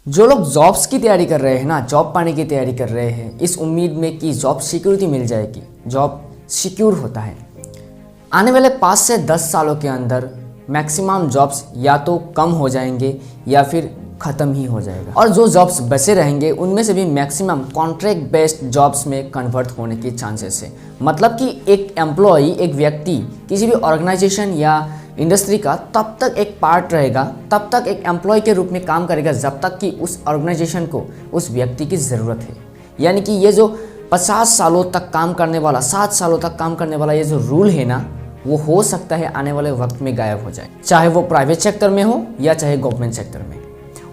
जो लोग जॉब्स की तैयारी कर रहे हैं ना, जॉब पाने की तैयारी कर रहे हैं इस उम्मीद में कि जॉब सिक्योरिटी मिल जाएगी, जॉब सिक्योर होता है। आने वाले 5 से 10 सालों के अंदर मैक्सिमम जॉब्स या तो कम हो जाएंगे या फिर ख़त्म ही हो जाएगा, और जो जॉब्स बचे रहेंगे उनमें से भी मैक्सिमम कॉन्ट्रैक्ट बेस्ड जॉब्स में कन्वर्ट होने की चांसेस है। मतलब कि एक एम्प्लॉय, एक व्यक्ति किसी भी ऑर्गेनाइजेशन या इंडस्ट्री का तब तक एक पार्ट रहेगा, तब तक एक एम्प्लॉय के रूप में काम करेगा जब तक कि उस ऑर्गेनाइजेशन को उस व्यक्ति की ज़रूरत है। यानी कि ये जो 50 सालों तक काम करने वाला, 7 सालों तक काम करने वाला ये जो रूल है ना, वो हो सकता है आने वाले वक्त में गायब हो जाए, चाहे वो प्राइवेट सेक्टर में हो या चाहे गवर्नमेंट सेक्टर में।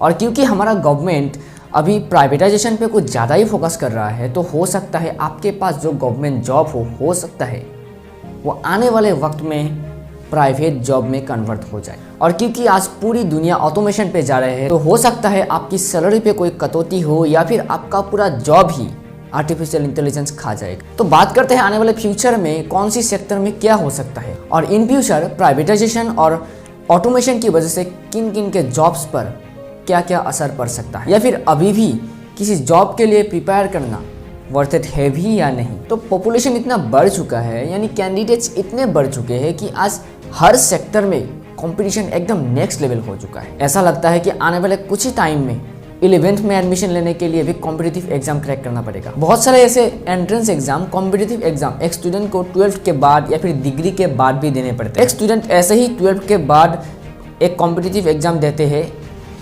और क्योंकि हमारा गवर्नमेंट अभी प्राइवेटाइजेशन पे कुछ ज़्यादा ही फोकस कर रहा है, तो हो सकता है आपके पास जो गवर्नमेंट जॉब हो सकता है वो आने वाले वक्त में प्राइवेट जॉब में कन्वर्ट हो जाए। और क्योंकि आज पूरी दुनिया ऑटोमेशन पे जा रहे हैं, तो हो सकता है आपकी सैलरी पे कोई कटौती हो या फिर आपका पूरा जॉब ही आर्टिफिशियल इंटेलिजेंस खा जाएगा। तो बात करते हैं आने वाले फ्यूचर में कौन सी सेक्टर में क्या हो सकता है, और इन फ्यूचर प्राइवेटाइजेशन और ऑटोमेशन की वजह से किन किन के जॉब्स पर क्या क्या असर पड़ सकता है, या फिर अभी भी किसी जॉब के लिए प्रिपेयर करना वर्थ इट है भी या नहीं। तो पॉपुलेशन इतना बढ़ चुका है, यानी कैंडिडेट्स इतने बढ़ चुके हैं कि आज हर सेक्टर में कंपटीशन एकदम नेक्स्ट लेवल हो चुका है। ऐसा लगता है कि आने वाले कुछ ही टाइम में 11th में एडमिशन लेने के लिए भी कॉम्पिटिटिव एग्जाम क्रैक करना पड़ेगा। बहुत सारे ऐसे एंट्रेंस एग्जाम, कॉम्पिटिटिव एग्जाम एक स्टूडेंट को 12th के बाद या फिर डिग्री के बाद भी देने पड़ते हैं। एक स्टूडेंट ऐसे ही 12th के बाद एक कॉम्पिटिटिव एग्जाम देते हैं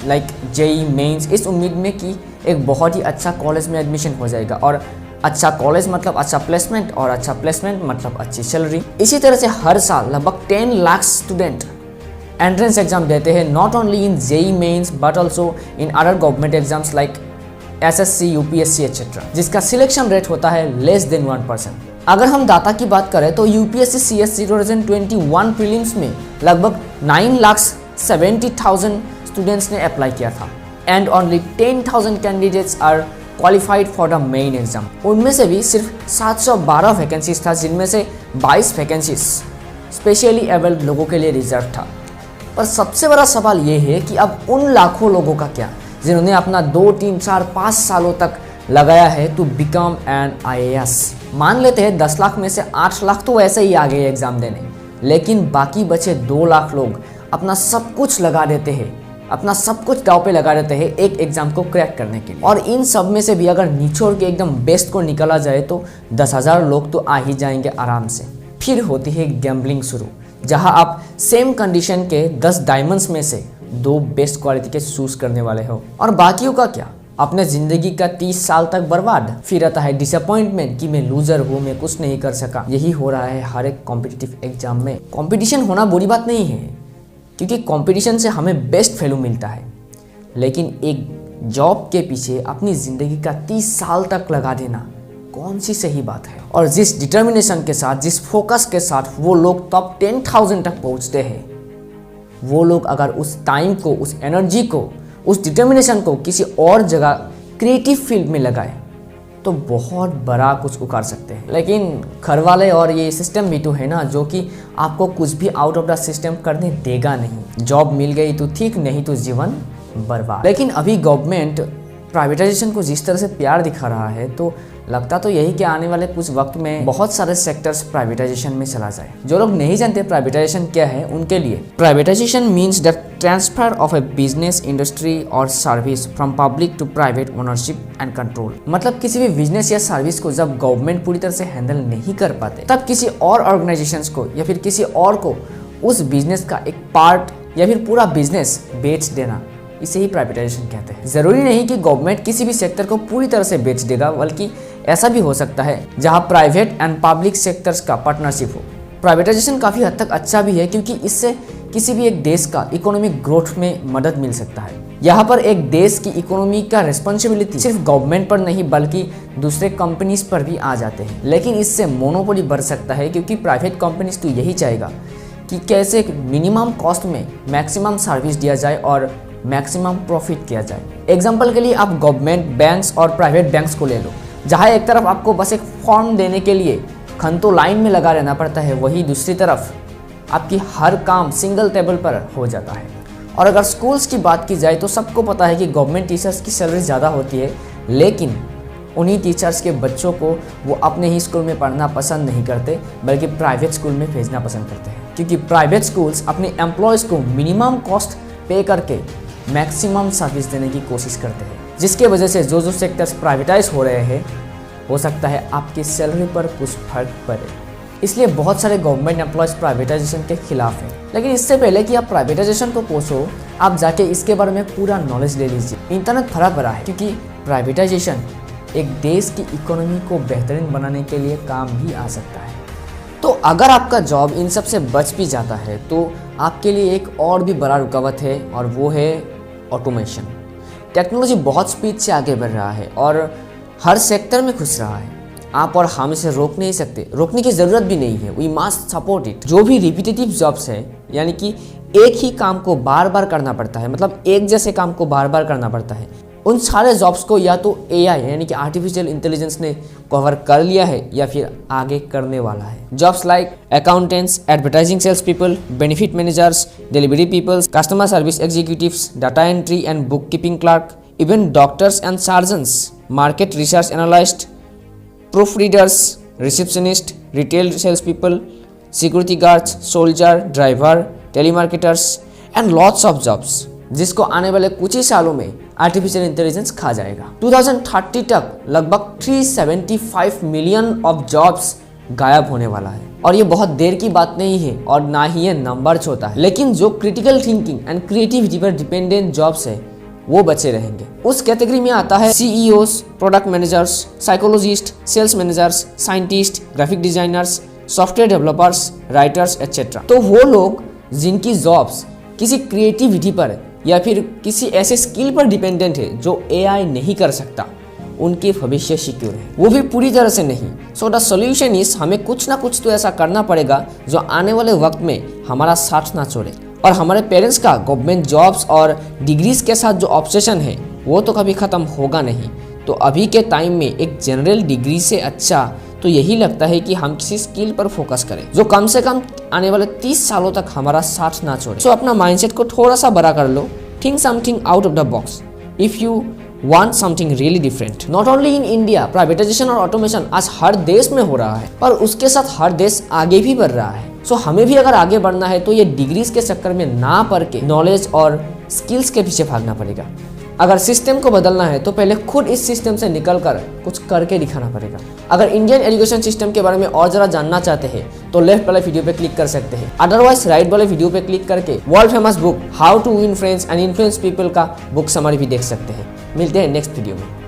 लाइक जेई मेंस, इस उम्मीद में कि एक बहुत ही अच्छा कॉलेज में एडमिशन हो जाएगा, और अच्छा कॉलेज मतलब अच्छा प्लेसमेंट, और अच्छा प्लेसमेंट मतलब अच्छी सैलरी। इसी तरह से हर साल लगभग 10 लाख स्टूडेंट एंट्रेंस एग्जाम देते हैं, not only in JEE Mains but also in other government exams like SSC, UPSC etcetera, जिसका सिलेक्शन रेट होता है लेस देन 1%। अगर हम डाटा की बात करें तो यूपीएससी सीएससी 2021 प्रीलिम्स में लगभग 9,70,000 स्टूडेंट्स ने अप्लाई किया था, and only 10,000 candidates are qualified for the main exam. उनमें से भी सिर्फ 712 वैकेंसीज था, जिनमें से 22 वैकेंसीज स्पेशली एबल्ड लोगों के लिए रिजर्व था। पर सबसे बड़ा सवाल ये है कि अब उन लाखों लोगों का क्या, जिन्होंने अपना 2, 3, 4, 5 सालों तक लगाया है टू बिकम एन IAS। मान लेते हैं 10 लाख में से 8 लाख तो ऐसे ही आ गए एग्जाम देने, लेकिन बाकी बचे 2 लाख लोग अपना सब कुछ लगा देते हैं, अपना सब कुछ दांव पे लगा देते हैं एक एग्जाम को क्रैक करने के लिए। और इन सब में से भी अगर निचोड़ के एकदम बेस्ट को निकाला जाए तो 10,000 लोग तो आ ही जाएंगे आराम से। फिर होती है गैम्बलिंग शुरू, जहां आप सेम कंडीशन के 10 डायमंड्स में से 2 बेस्ट क्वालिटी के चूज करने वाले हो, और बाकियों का क्या, अपने जिंदगी का 30 साल तक बर्बाद। फिर आता है डिसअपॉइंटमेंट कि मैं लूजर हूँ, मैं कुछ नहीं कर सका। यही हो रहा है हर एक कॉम्पिटिटिव एग्जाम में। कॉम्पिटिशन होना बुरी बात नहीं है, क्योंकि कंपटीशन से हमें बेस्ट वैल्यू मिलता है, लेकिन एक जॉब के पीछे अपनी ज़िंदगी का 30 साल तक लगा देना कौन सी सही बात है। और जिस डिटर्मिनेशन के साथ, जिस फोकस के साथ वो लोग टॉप 10,000 तक पहुंचते हैं, वो लोग अगर उस टाइम को, उस एनर्जी को, उस डिटर्मिनेशन को किसी और जगह क्रिएटिव फील्ड में लगाए तो बहुत बड़ा कुछ उखाड़ सकते हैं। लेकिन घर वाले और ये सिस्टम भी तो है ना, जो कि आपको कुछ भी आउट ऑफ द सिस्टम करने देगा नहीं। जॉब मिल गई तो ठीक, नहीं तो जीवन बर्बाद। लेकिन अभी गवर्नमेंट प्राइवेटाइजेशन को जिस तरह से प्यार दिखा रहा है, तो लगता तो यही कि आने वाले कुछ वक्त में बहुत सारे सेक्टर्स प्राइवेटाइजेशन में चला जाए। जो लोग नहीं जानते प्राइवेटाइजेशन क्या है, उनके लिए privatisation means the transfer of a business, industry और service from public to private ownership and control. मतलब किसी भी बिजनेस या सर्विस को जब गवर्नमेंट पूरी तरह से हैंडल नहीं कर पाते, तब किसी और ऑर्गेनाइजेशंस को या फिर किसी और को उस बिजनेस का एक पार्ट या फिर पूरा बिजनेस बेच देना, इसे ही प्राइवेटाइजेशन कहते हैं। जरूरी नहीं कि गवर्नमेंट किसी भी सेक्टर को पूरी तरह से बेच देगा, बल्कि ऐसा भी हो सकता है जहां प्राइवेट एंड पब्लिक सेक्टर्स का पार्टनरशिप हो। प्राइवेटाइजेशन काफ़ी हद तक अच्छा भी है, क्योंकि इससे किसी भी एक देश का इकोनॉमिक ग्रोथ में मदद मिल सकता है। यहाँ पर एक देश की इकोनॉमी का रिस्पॉन्सिबिलिटी सिर्फ गवर्नमेंट पर नहीं बल्कि दूसरे कंपनीज पर भी आ जाते हैं। लेकिन इससे मोनोपोली बढ़ सकता है, क्योंकि प्राइवेट कंपनीज तो यही चाहेगा कि कैसे मिनिमम कॉस्ट में मैक्सिमम सर्विस दिया जाए और मैक्सिमम प्रॉफिट किया जाए। एग्जाम्पल के लिए आप गवर्नमेंट बैंक्स और प्राइवेट बैंक्स को ले लो, जहाँ एक तरफ आपको बस एक फॉर्म देने के लिए घंटों लाइन में लगा रहना पड़ता है, वही दूसरी तरफ आपकी हर काम सिंगल टेबल पर हो जाता है। और अगर स्कूल्स की बात की जाए तो सबको पता है कि गवर्नमेंट टीचर्स की सैलरी ज़्यादा होती है, लेकिन उन्हीं टीचर्स के बच्चों को वो अपने ही स्कूल में पढ़ना पसंद नहीं करते, बल्कि प्राइवेट स्कूल में भेजना पसंद करते हैं, क्योंकि प्राइवेट स्कूल्स अपने एम्प्लॉयज़ को मिनिमम कॉस्ट पे करके मैक्सिमम सर्विस देने की कोशिश करते हैं, जिसके वजह से जो सेक्टर्स प्राइवेटाइज हो रहे हैं हो सकता है आपकी सैलरी पर कुछ फर्क पड़े। इसलिए बहुत सारे गवर्नमेंट एम्प्लॉयज़ प्राइवेटाइजेशन के खिलाफ हैं। लेकिन इससे पहले कि आप प्राइवेटाइजेशन को कोसो, आप जाके इसके बारे में पूरा नॉलेज ले लीजिए। इंटरनेट भरा पड़ा है, क्योंकि प्राइवेटाइजेशन एक देश की इकोनॉमी को बेहतरीन बनाने के लिए काम भी आ सकता है। तो अगर आपका जॉब इन सब से बच भी जाता है तो आपके लिए एक और भी बड़ा रुकावट है, और वो है ऑटोमेशन। टेक्नोलॉजी बहुत स्पीड से आगे बढ़ रहा है और हर सेक्टर में घुस रहा है। आप और हम इसे रोक नहीं सकते, रोकने की ज़रूरत भी नहीं है। We must support it. जो भी रिपीटेटिव जॉब्स है, यानी कि एक ही काम को बार बार करना पड़ता है, मतलब एक जैसे काम को बार बार करना पड़ता है, उन सारे जॉब्स को या तो एआई यानी कि आर्टिफिशियल इंटेलिजेंस ने कवर कर लिया है या फिर आगे करने वाला है। Jobs like accountants, advertising sales people, benefit managers, delivery peoples, customer service executives, data entry and book keeping clerk, even doctors and surgeons, market research analyst, proof readers, receptionist, retail sales people, security guards, soldier, driver, telemarketers and lots of jobs, जिसको आने वाले कुछ ही सालों में artificial intelligence खा जाएगा। 2030 तक लगभग 375 मिलियन ऑफ जॉब्स गायब होने वाला है, और ये बहुत देर की बात नहीं है और ना ही ये नंबर छोटा है। लेकिन जो क्रिटिकल थिंकिंग एंड क्रिएटिविटी पर डिपेंडेंट जॉब्स है वो बचे रहेंगे। उस कैटेगरी में आता है CEOs, product managers, psychologist, sales managers, scientist, graphic designers, software developers, writers etcetera. तो वो लोग जिनकी जॉब्स किसी क्रिएटिविटी पर या फिर किसी ऐसे स्किल पर डिपेंडेंट है जो AI नहीं कर सकता, उनके भविष्य सिक्योर है, वो भी पूरी तरह से नहीं। सो द सॉल्यूशन इज, हमें कुछ ना कुछ तो ऐसा करना पड़ेगा जो आने वाले वक्त में हमारा साथ ना छोड़े। और हमारे पेरेंट्स का गवर्नमेंट जॉब्स और डिग्रीज के साथ जो ऑब्सेशन है वो तो कभी ख़त्म होगा नहीं। तो अभी के टाइम में एक जनरल डिग्री से अच्छा तो यही लगता है कि हम किसी स्किल पर फोकस करें जो कम से कम आने वाले 30 सालों तक हमारा साथ ना छोड़े। सो अपना माइंडसेट को थोड़ा सा बड़ा कर लो, think something out of the box if you want something really different. Not only in India, privatisation और ऑटोमेशन आज हर देश में हो रहा है और उसके साथ हर देश आगे भी बढ़ रहा है। सो हमें भी अगर आगे बढ़ना है तो ये डिग्रीज के चक्कर में ना पढ़ के नॉलेज और स्किल्स के पीछे भागना पड़ेगा। अगर सिस्टम को बदलना है तो पहले खुद इस सिस्टम से निकलकर कुछ करके दिखाना पड़ेगा। अगर इंडियन एजुकेशन सिस्टम के बारे में और जरा जानना चाहते हैं तो लेफ्ट वाले वीडियो पे क्लिक कर सकते हैं, अदरवाइज राइट वाले वीडियो पे क्लिक करके world famous book how to win friends and influence people का बुक समरी भी देख सकते हैं। मिलते हैं नेक्स्ट वीडियो में।